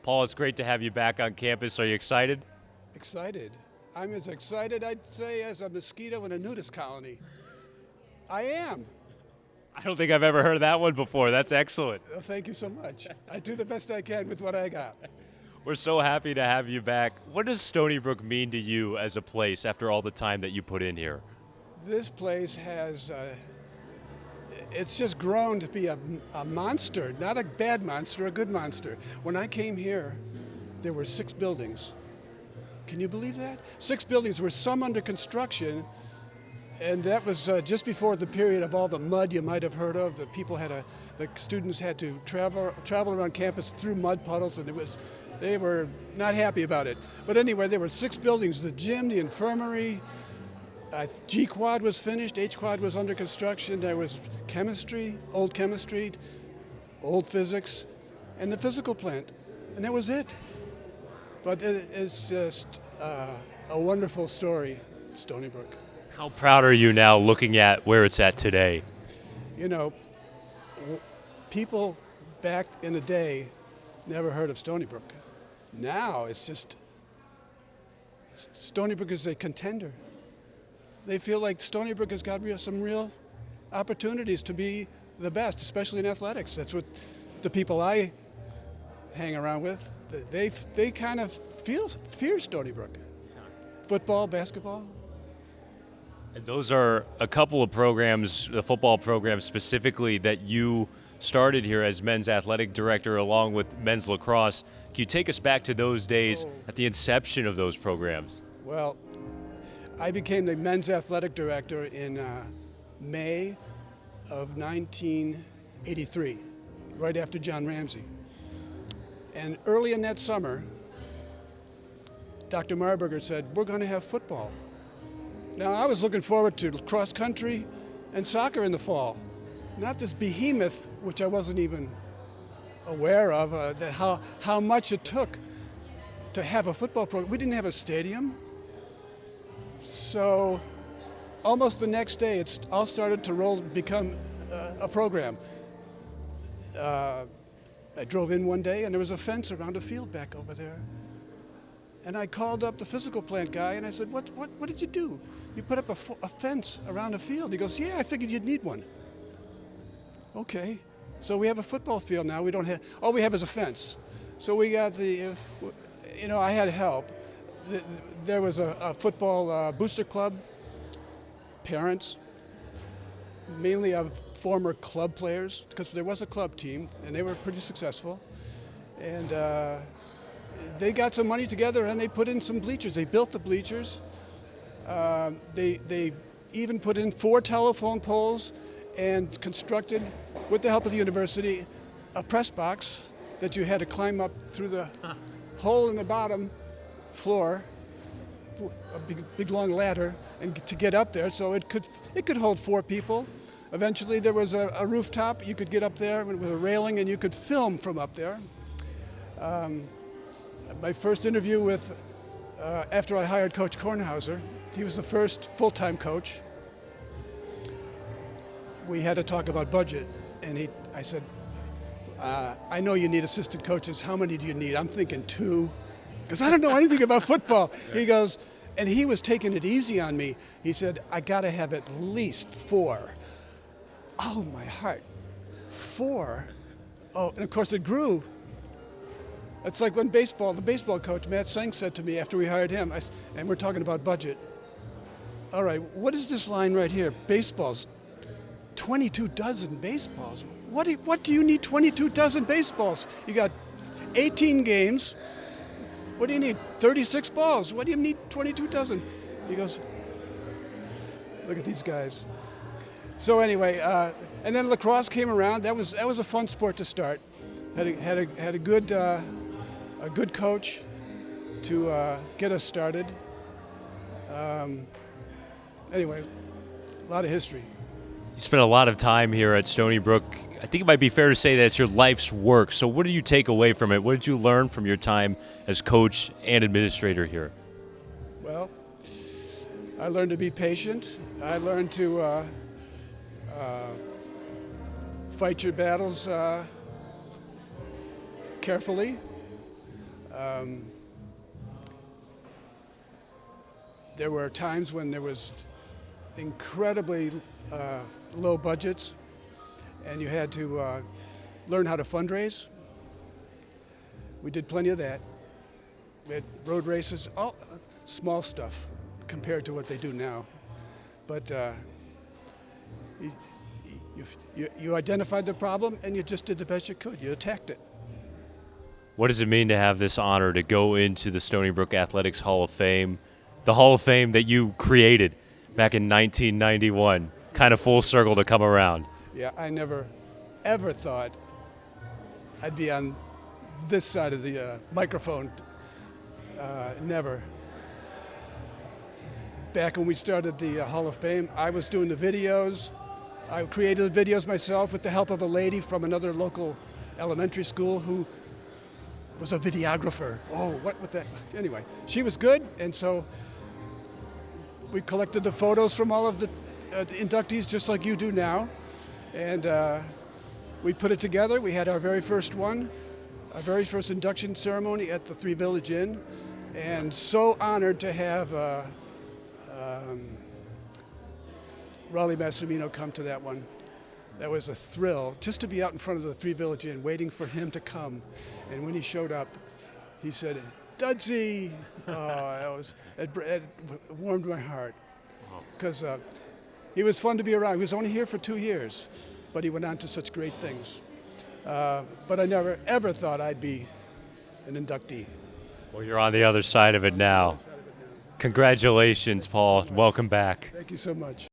Paul, it's great to have you back on campus. Are you excited? Excited. I'm as excited, I'd say, as a mosquito in a nudist colony. I am. I don't think I've ever heard that one before. That's excellent. Well, thank you so much. I do the best I can with what I got. We're so happy to have you back. What does Stony Brook mean to you as a place after all the time that you put in here? This place has, it's just grown to be a monster, not a bad monster, a good monster. When I came here, there were 6 buildings. Can you believe that? 6 buildings were some under construction, and that was just before the period of all the mud you might have heard of. The students had to travel around campus through mud puddles, and they were not happy about it. But anyway, there were 6 buildings: the gym, the infirmary. G quad was finished. H quad was under construction. There was chemistry, old physics, and the physical plant, and that was it. But it's just a wonderful story, Stony Brook. How proud are you now looking at where it's at today? You know, people back in the day never heard of Stony Brook. Now it's just, Stony Brook is a contender. They feel like Stony Brook has got some real opportunities to be the best, especially in athletics. That's what the people I hang around with, they kind of fear Stony Brook. Football, basketball. And those are a couple of programs, the football program specifically, that you started here as men's athletic director along with men's lacrosse. Can you take us back to those days at the inception of those programs? Well, I became the men's athletic director in May of 1983, right after John Ramsey. And early in that summer, Dr. Marburger said, we're going to have football. Now, I was looking forward to cross country and soccer in the fall, not this behemoth, which I wasn't even aware of, that how much it took to have a football program. We didn't have a stadium. So almost the next day, it's all started to become a program. I drove in one day, and there was a fence around a field back over there. And I called up the physical plant guy, and I said, what did you do? You put up a fence around a field. He goes, yeah, I figured you'd need one. Okay, so we have a football field now. All we have is a fence. So we got I had help. There was a football booster club, parents, mainly of former club players, because there was a club team, and they were pretty successful. And they got some money together, and they put in some bleachers. They built the bleachers. They even put in 4 telephone poles and constructed, with the help of the university, a press box that you had to climb up through the hole in the bottom floor, a big long ladder, and to get up there. So it could hold 4 people. Eventually there was a rooftop. You could get up there with a railing, and you could film from up there. My first interview after I hired Coach Kornhauser, he was the first full-time coach. We had to talk about budget, and I said, I know you need assistant coaches. How many do you need? I'm thinking 2, because I don't know anything about football. He goes, and he was taking it easy on me. He said, I got to have at least 4. Oh, my heart, 4? Oh, and of course it grew. It's like when the baseball coach, Matt Seng, said to me after we hired him, and we're talking about budget. All right, what is this line right here? Baseballs, 22 dozen baseballs. What do you need 22 dozen baseballs? You got 18 games. What do you need? 36 balls. What do you need 22 dozen? He goes, look at these guys. So anyway, and then lacrosse came around. That was a fun sport to start. Had a good coach to get us started. Anyway, a lot of history. You spent a lot of time here at Stony Brook. I think it might be fair to say that it's your life's work. So what do you take away from it? What did you learn from your time as coach and administrator here? Well, I learned to be patient. I learned to fight your battles carefully. There were times when there was incredibly low budgets, and you had to learn how to fundraise. We did plenty of that. We had road races, all small stuff compared to what they do now. But you identified the problem and you just did the best you could. You attacked it. What does it mean to have this honor to go into the Stony Brook Athletics Hall of Fame, the Hall of Fame that you created back in 1991, kind of full circle to come around? Yeah, I never, ever thought I'd be on this side of the microphone. Never. Back when we started the Hall of Fame, I was doing the videos. I created the videos myself with the help of a lady from another local elementary school who was a videographer. Oh, what with that? Anyway, she was good, and so we collected the photos from all of the inductees just like you do now, and we put it together. We had our very first one, our very first induction ceremony at the Three Village Inn, and so honored to have Raleigh Massimino come to that one. That was a thrill, just to be out in front of the Three Village Inn waiting for him to come. And when he showed up, he said, "Dudsy!" It warmed my heart, because he was fun to be around. He was only here for 2 years, but he went on to such great things. But I never, ever thought I'd be an inductee. Well, you're on the other side of it now. Congratulations, Paul. Welcome back. Thank you so much.